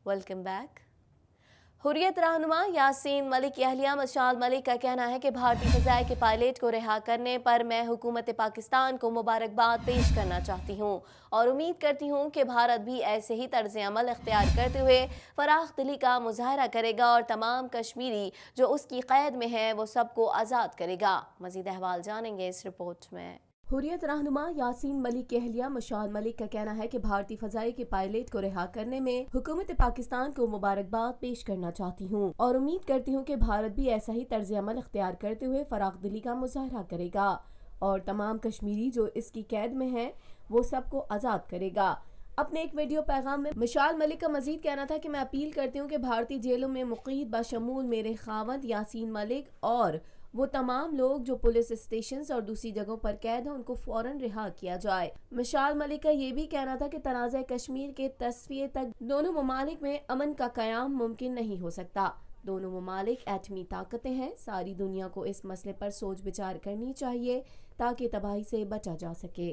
Welcome back. Hurriyat रहनुमा यासीन मलिक की अहलिया मशाल मलिक का कहना है कि भारतीय फ़िज़ाई के पायलट को रिहा करने पर मैं हुकूमत पाकिस्तान को मुबारकबाद पेश करना चाहती हूँ और उम्मीद करती हूँ कि भारत भी ऐसे ही तर्ज अमल इख्तियार करते हुए फराख दिली का मुजाहरा करेगा और तमाम कश्मीरी जो उसकी कैद में हैं वो सबको आज़ाद करेगा। मज़ीद अहवाल जानेंगे इस रिपोर्ट में। हुर्रियत रहनुमा यासीन मलिक की अहलिया मशाल मलिक का कहना है कि भारतीय फ़ज़ाई के पायलट को रिहा करने में हुकूमत पाकिस्तान को मुबारकबाद पेश करना चाहती हूँ और उम्मीद करती हूँ कि भारत भी ऐसा ही तर्ज अमल इख्तियार करते हुए फराख दिली का मुजाहरा करेगा और तमाम कश्मीरी जो इसकी कैद में हैं वो सबको आज़ाद करेगा। अपने एक वीडियो पैगाम में मशाल मलिक का मजीद कहना था कि मैं अपील करती हूँ कि भारतीय जेलों में मुक़ीद बशमूल मेरे खावंद यासीन मलिक और वो तमाम लोग जो पुलिस स्टेशन और दूसरी जगहों पर कैद हैं उनको फौरन रिहा किया जाए। मशाल मलिक का ये भी कहना था कि तनाज़ा कश्मीर के तस्फिये तक दोनों ममालिक में अमन का क़याम मुमकिन नहीं हो सकता। दोनों ममालिक एटमी ताकतें हैं, सारी दुनिया को इस मसले पर सोच विचार करनी चाहिए ताकि तबाही से बचा जा सके।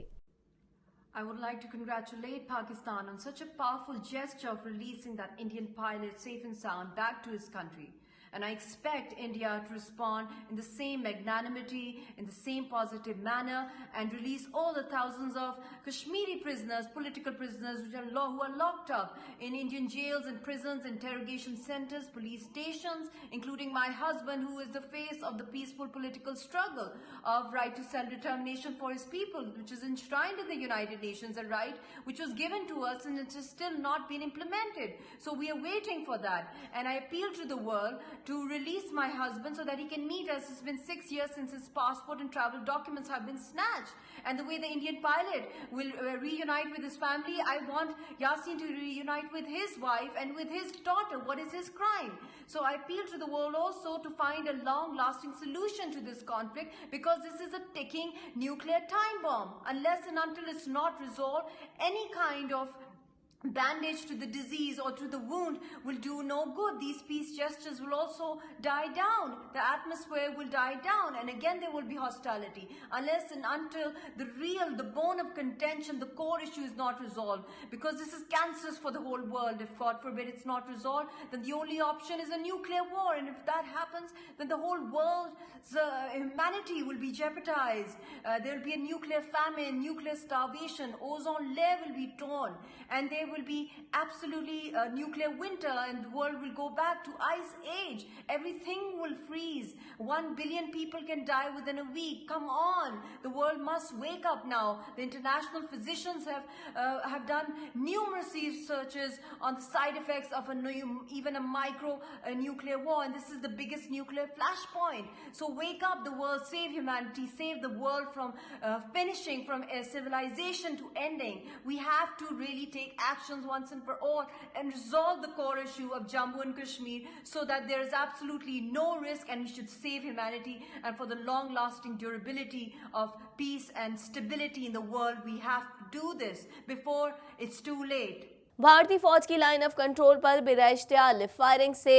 I would like to congratulate Pakistan on such a powerful gesture of releasing that Indian pilot safe and sound back to his country. And I expect India to respond in the same magnanimity, in the same positive manner, and release all the thousands of Kashmiri prisoners, political prisoners, who are locked up in Indian jails and prisons, interrogation centers, police stations, including my husband, who is the face of the peaceful political struggle of right to self-determination for his people, which is enshrined in the United Nations, a right which was given to us and it has still not been implemented. So we are waiting for that. And I appeal to the world to release my husband so that he can meet us. It's been 6 years since his passport and travel documents have been snatched. And the way the Indian pilot will reunite with his family, I want Yasin to reunite with his wife and with his daughter. What is his crime? So I appeal to the world also to find a long-lasting solution to this conflict, because this is a ticking nuclear time bomb. Unless and until it's not resolved, any kind of bandage to the disease or to the wound will do no good. These peace gestures will also die down. The atmosphere will die down, and again there will be hostility. Unless and until the bone of contention, the core issue is not resolved, because this is cancerous for the whole world. If God forbid it's not resolved, then the only option is a nuclear war, and if that happens, then the whole world's humanity will be jeopardized. There will be a nuclear famine, nuclear starvation, ozone layer will be torn, and there will be absolutely a nuclear winter, and the world will go back to ice age. Everything will freeze. 1 billion people can die within a week. Come on, the world must wake up now. The international physicians have done numerous researches on the side effects of even a micro nuclear war, and this is the biggest nuclear flashpoint. So wake up, the world, save humanity, save the world from finishing, from civilization to ending. We have to really take actions once and for all and resolve the core issue of Jammu and Kashmir, so that there is absolutely no risk, and we should save humanity. And for the long-lasting durability of peace and stability in the world, we have to do this before it's too late. भारतीय फौज की line of control पर बिलाश्तियाल firing से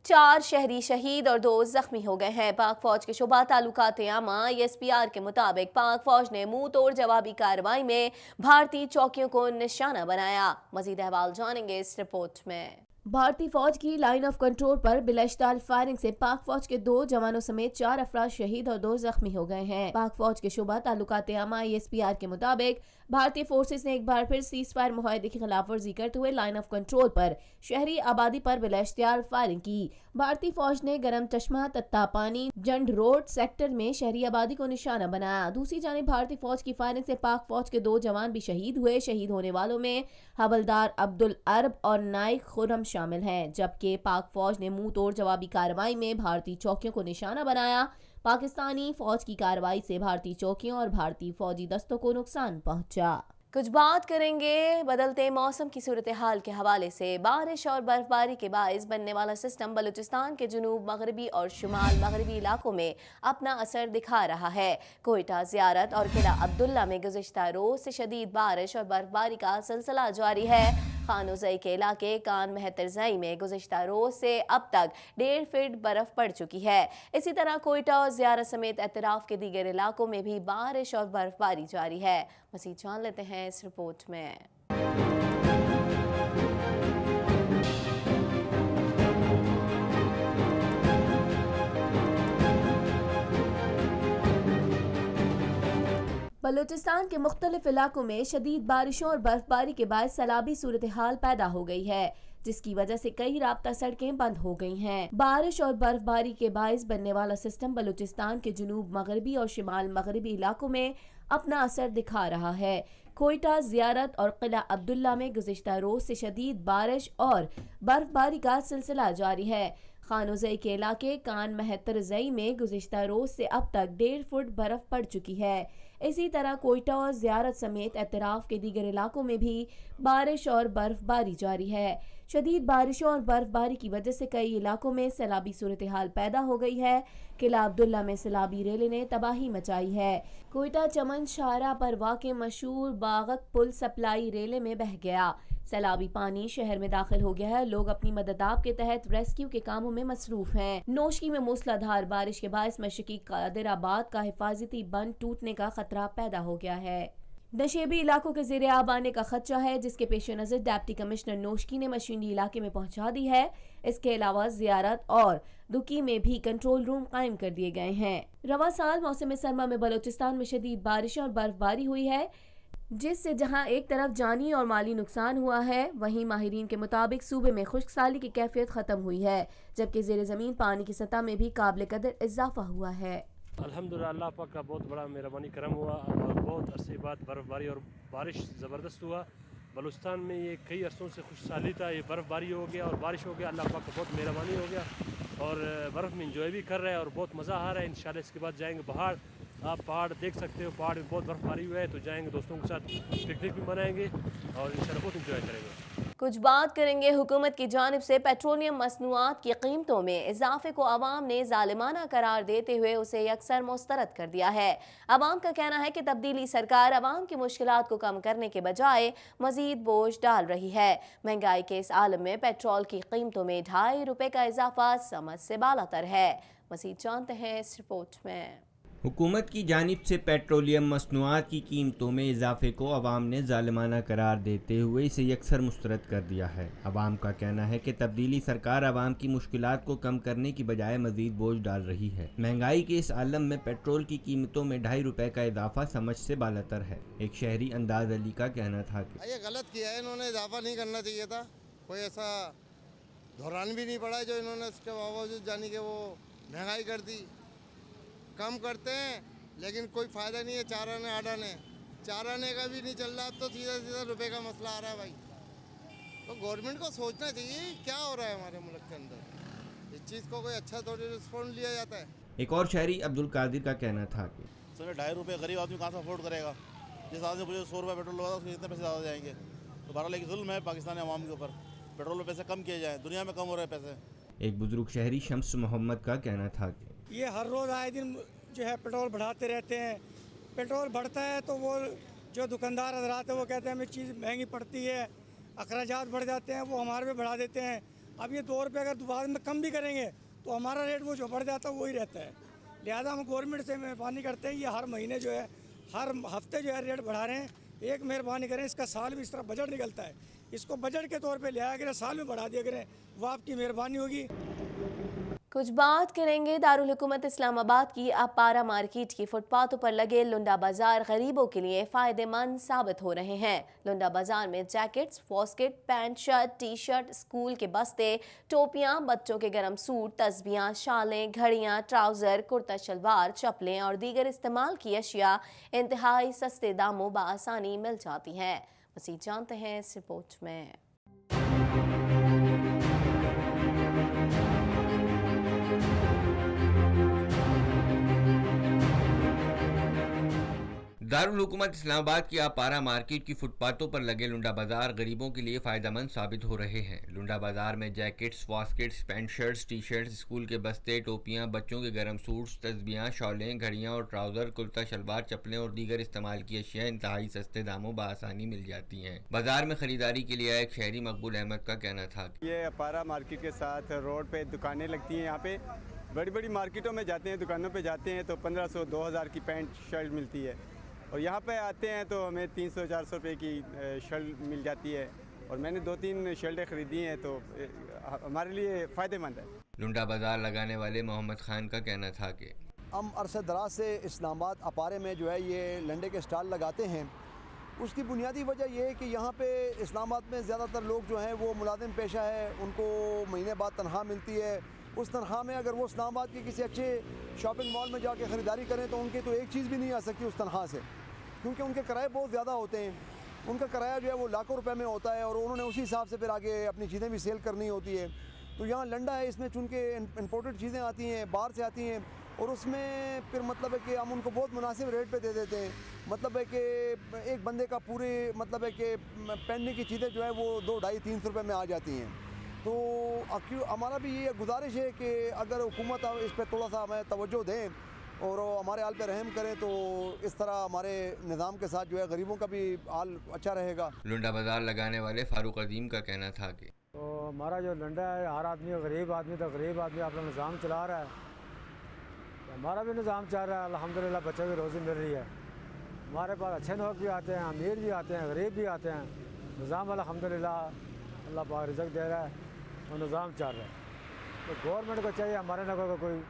4 शहरी शहीद और 2 जख्मी हो गए हैं। पाक फौज के शोबा ताल्लुकात आमा ISPR के मुताबिक पाक फौज ने मुंह तोड़ जवाबी कार्रवाई में भारतीय चौकियों को निशाना बनाया। मजीद अहवाल जानेंगे इस रिपोर्ट में। भारतीय फौज की लाइन ऑफ कंट्रोल पर बिलाश्तियाल फायरिंग से पाक फौज के 2 जवानों समेत 4 अफराद शहीद और 2 जख्मी हो गए हैं। पाक फौज के शोबा ताल्लुकात आमा ISPR के मुताबिक भारतीय फोर्सेस ने एक बार फिर सीज फायर मुआहदे की खिलाफ वर्जी करते हुए लाइन ऑफ कंट्रोल पर शहरी आबादी पर बिलाश्तियाल फायरिंग की। भारतीय फौज ने गरम चश्मा, तत्ता पानी, जंड रोड सेक्टर में शहरी आबादी को निशाना बनाया। दूसरी जानिब भारतीय फौज की फायरिंग से पाक फौज के 2 जवान भी शहीद हुए। शहीद होने वालों में हवलदार अब्दुल अरब और नाइक खुर्रम शामिल हैं, जबकि पाक फौज ने मुंह तोड़ जवाबी कार्रवाई में भारतीय चौकियों को निशाना बनाया। पाकिस्तानी फौज की कार्रवाई से भारतीय चौकियों और भारतीय फौजी दस्तों को नुकसान पहुंचा। कुछ बात करेंगे बदलते मौसम की सूरत हाल के हवाले से। बारिश और बर्फबारी के बायस बनने वाला सिस्टम बलूचिस्तान के जुनूब मगरबी और शुमाल मगरबी इलाकों में अपना असर दिखा रहा है। कोयटा, ज़ियारत और किला अब्दुल्ला में गुज़िश्ता रोज से शदीद बारिश और बर्फबारी का सिलसिला जारी है। खानोज़ई के इलाके कान मेहतरज़ई में गुज़िश्ता रोज से अब तक 1.5 फीट बर्फ पड़ चुकी है। इसी तरह कोयटा और ज़ियारत समेत एतराफ़ के दीगर इलाकों में भी बारिश और बर्फबारी जारी है। मज़ीद जान लेते हैं इस रिपोर्ट में। बलूचिस्तान के मुख्तलिफ इलाकों में शदीद बारिशों और बर्फबारी के बाद सैलाबी सूरत हाल पैदा हो गई है, जिसकी वजह से कई राब्ता सड़कें बंद हो गई हैं। बारिश और बर्फबारी के बायस बनने वाला सिस्टम बलूचिस्तान के जुनूब मगरबी और शिमाल मगरबी इलाकों में अपना असर दिखा रहा है। कोयटा, ज़ियारत और किला अब्दुल्ला में गुज़िश्ता रोज से शदीद बारिश और बर्फबारी का सिलसिला जारी है। खानोजई के इलाके कान महतरजई में गुज़िश्ता रोज से अब तक 1.5 फुट बर्फ पड़ चुकी है। इसी तरह कोयटा और ज़ियारत समेत एतराफ़ के दीगर इलाकों में भी बारिश और बर्फबारी जारी है। शदीद बारिशों और बर्फबारी की वजह से कई इलाकों में सैलाबी सूरत हाल पैदा हो गई है। किला अब्दुल्ला में सैलाबी रेले ने तबाही मचाई है। कोयटा चमन शाहरा पर वाक़े मशहूर बागक पुल सप्लाई रेले में बह गया। सैलाबी पानी शहर में दाखिल हो गया है। लोग अपनी मददाब के तहत रेस्क्यू के कामों में मसरूफ हैं। नौशकी में मूसलाधार बारिश के बायस मशरकी कादिराबाद का हिफाजती बंद टूटने का खतरा पैदा हो गया है। नशेबी इलाकों के ज़ेरे आब आने का खदशा है, जिसके पेश नज़र डिप्टी कमिश्नर नौशकी ने मशीनी इलाके में पहुंचा दी है। इसके अलावा ज़ियारत और दुकी में भी कंट्रोल रूम कायम कर दिए गए हैं। रवा साल मौसम सरमा में बलूचिस्तान में शदीद बारिशें और बर्फबारी हुई है, जिससे जहां एक तरफ जानी और माली नुकसान हुआ है, वहीं माहिरीन के मुताबिक सूबे में खुश्क साली की कैफियत ख़त्म हुई है, जबकि ज़ेरे ज़मीन पानी की सतह में भी काबिल कदर इजाफा हुआ है। अल्हम्दुलिल्लाह अल्लाह पाक का बहुत बड़ा मेहरबानी करम हुआ और बहुत अरसे बाद बर्फ़बारी और बारिश ज़बरदस्त हुआ। बलूचिस्तान में ये कई अरसों से खुशहाली था, ये बर्फ़बारी हो गया और बारिश हो गया। अल्लाह पाक का बहुत मेहरबानी हो गया और बर्फ़ में इंजॉय भी कर रहे हैं और बहुत मज़ा आ रहा है। इंशाल्लाह इसके बाद जाएंगे पहाड़, आप पहाड़ देख सकते हो, पहाड़ में बहुत बर्फ़बारी हुआ है, तो जाएंगे दोस्तों के साथ पिकनिक भी मनाएंगे और इंशाल्लाह बहुत इंजॉय करेंगे। कुछ बात करेंगे हुकूमत की जानिब से पेट्रोलियम मसनूआत की कीमतों में इजाफे को अवाम ने जालिमाना करार देते हुए उसे यकसर मुस्तरद कर दिया है। अवाम का कहना है कि तब्दीली सरकार अवाम की मुश्किलात को कम करने के बजाय मजीद बोझ डाल रही है। महंगाई के इस आलम में पेट्रोल की कीमतों में 2.5 रुपए का इजाफा समझ से बालातर है। मजीद जानते हैं इस रिपोर्ट में। हुकूमत की जानिब से पेट्रोलियम मसनूआत की कीमतों में इजाफे को अवाम ने जालिमाना करार देते हुए इसे यकसर मुस्तरद कर दिया है। अवाम का कहना है कि तब्दीली सरकार अवाम की मुश्किलात को कम करने की बजाय मजीद बोझ डाल रही है। महंगाई के इस आलम में पेट्रोल की कीमतों में 2.5 रुपए का इजाफा समझ से बालातर है। एक शहरी अंदाज अली का कहना था कि ये गलत किया है, इन्होंने इजाफा नहीं करना चाहिए था। कोई ऐसा दौरान भी नहीं पड़ा है जो इन्होंने उसके बावजूद जानी कि वो महंगाई कर दी। कम करते हैं लेकिन कोई फ़ायदा नहीं है। 4 आने 8 आने 4 आने का भी नहीं चल रहा, अब तो सीधा सीधा रुपए का मसला आ रहा है भाई। तो गवर्नमेंट को सोचना चाहिए क्या हो रहा है हमारे मुल्क के अंदर। इस चीज़ को कोई अच्छा थोड़ी रिस्पॉन्ड लिया जाता है। एक और शहरी अब्दुल कादिर का कहना था कि सर 2.5 रुपये गरीब आदमी कहाँ से अफोर्ड करेगा। जिस आदमी मुझे 100 रुपये पेट्रोल लगा उसके कितने पैसे ज़्यादा जाएंगे। तो बहरहाल एक जुल्म है पाकिस्तानी अवाम के ऊपर। पेट्रोल में पैसे कम किए जाएँ, दुनिया में कम हो रहे पैसे। एक बुजुर्ग शहरी शम्स मोहम्मद का कहना था कि ये हर रोज़ आए दिन जो है पेट्रोल बढ़ाते रहते हैं। पेट्रोल बढ़ता है तो वो जो दुकानदार हजरात है वो कहते हैं हमें चीज़ महंगी पड़ती है, अखराजात बढ़ जाते हैं, वो हमारे पे बढ़ा देते हैं। अब ये 2 रुपये अगर बाद में कम भी करेंगे तो हमारा रेट वो जो बढ़ जाता है वही रहता है। लिहाजा हम गवर्नमेंट से मेहरबानी करते हैं, ये हर महीने जो है हर हफ्ते जो है रेट बढ़ा रहे हैं। एक मेहरबानी करें, इसका साल भी इस तरह बजट निकलता है, इसको बजट के तौर पे लिया करें, साल में बढ़ा दिया करें, वो आपकी मेहरबानी होगी। कुछ बात करेंगे दारुल हुकूमत इस्लामाबाद की अपारा मार्केट की फुटपाथों पर लगे लुंडा बाजार गरीबों के लिए फ़ायदेमंद साबित हो रहे हैं। लुंडा बाजार में jackets, waistcoat, pant shirt, T shirt, school के बस्ते, टोपियां, बच्चों के गर्म सूट, तस्बियां, शालें, घड़ियां, ट्राउज़र, कुर्ता शलवार, चप्पलें और दीगर इस्तेमाल की अशिया इंतहाई सस्ते दामों बआसानी मिल जाती हैं। मज़ीद जानते हैं इस रिपोर्ट में। दारुल हुकूमत इस्लामाबाद की अपारा मार्केट की फुटपाथों पर लगे लुंडा बाजार गरीबों के लिए फ़ायदेमंद साबित हो रहे हैं। लुंडा बाजार में jackets, waistcoats, pant shirts, T shirts, school के बस्ते, टोपियां, बच्चों के गर्म सूट्स, तस्बियां, शॉलें, घड़ियां और ट्राउज़र, कुर्ता शलवार, चप्पलें और दीगर इस्तेमाल की अशिया इंतहाई सस्ते दामों बआसानी मिल जाती हैं। बाजार में खरीदारी के लिए एक शहरी मकबूल अहमद का कहना था ये अपारा मार्केट के साथ रोड पे दुकानें लगती हैं। यहाँ पे बड़ी बड़ी मार्केटों में जाते हैं, दुकानों पे जाते हैं तो 1500-2000 की पैंट शर्ट मिलती है और यहाँ पे आते हैं तो हमें 300-400 रुपये की शर्ट मिल जाती है और मैंने 2-3 शर्टें ख़रीदी हैं तो हमारे लिए फ़ायदेमंद है। लुंडा बाजार लगाने वाले मोहम्मद खान का कहना था कि हम अरसे दराज से इस्लामाबाद अपारे में जो है ये लंडे के स्टॉल लगाते हैं। उसकी बुनियादी वजह यह है कि यहाँ पे इस्लामाबाद में ज़्यादातर लोग जो हैं वो मुलाजिम पेशा है, उनको महीने बाद तनख्वाह मिलती है। उस तनख्वाह में अगर वो इस्लामाबाद के किसी अच्छे शॉपिंग मॉल में जाके ख़रीदारी करें तो उनके तो एक चीज़ भी नहीं आ सकती उस तनख्वाह से, क्योंकि उनके किराए बहुत ज़्यादा होते हैं। उनका किराया जो है वो लाखों रुपए में होता है और उन्होंने उसी हिसाब से फिर आगे अपनी चीज़ें भी सेल करनी होती है। तो यहाँ लंडा है, इसमें चूँकि इंपोर्टेड चीज़ें आती हैं, बाहर से आती हैं, और उसमें फिर मतलब है कि हम उनको बहुत मुनासिब रेट पे दे देते हैं। मतलब है कि एक बंदे का पूरे मतलब है कि पहनने की चीज़ें जो है वो 200-250-300 रुपये में आ जाती हैं। तो हमारा भी ये गुजारिश है कि अगर हुकूमत इस पर थोड़ा सा हमें तवज्जो दें और हमारे हाल पे रहम करें तो इस तरह हमारे निज़ाम के साथ जो है गरीबों का भी हाल अच्छा रहेगा। लुंडा बाज़ार लगाने वाले फारूक अजीम का कहना था कि तो हमारा जो लंडा है, हर आदमी गरीब आदमी तो गरीब आदमी अपना निज़ाम चला रहा है। हमारा भी निज़ाम चल रहा है, अल्हम्दुलिल्लाह बच्चों की रोज़ी मिल रही है। हमारे पास अच्छे लोग भी आते हैं, अमीर भी आते हैं, गरीब भी आते हैं। निज़ाम अल्हम्दुलिल्लाह अल्लाह पाक रिज़्क़ दे रहा है और निज़ाम चल रहा है। तो गवर्नमेंट को चाहिए हमारे नगर को कोई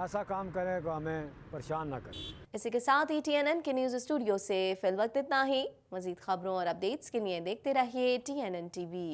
ऐसा काम करे को हमें परेशान ना करे। इसी के साथ ही TNN के न्यूज़ स्टूडियो से फिल वक्त इतना ही। मज़ीद खबरों और अपडेट्स के लिए देखते रहिए TNN TV।